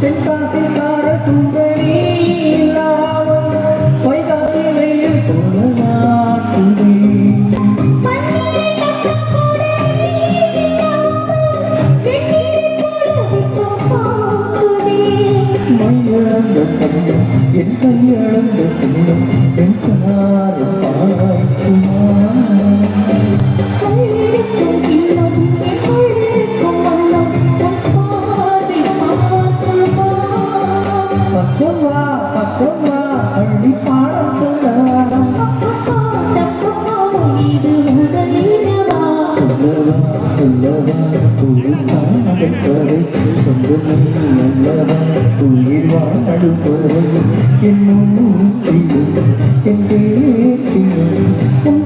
தென்காசிக்கார தும்பனி இல்லாமல் வைகாசிலையில் போராட்டுதே மையழந்த தங்கம் என் கையழந்த தங்கம் என் சார பாய்க்குமா பக்கவா பக்கவா அள்ளி பாடம் சொல்லலாம் சொல்லவா சொல்லவா ஒரு காணப்பறை சொந்தமே அல்லவா உயிர் வாடுபறை என் மூச்சிலும் என் பேச்சிலும் உன்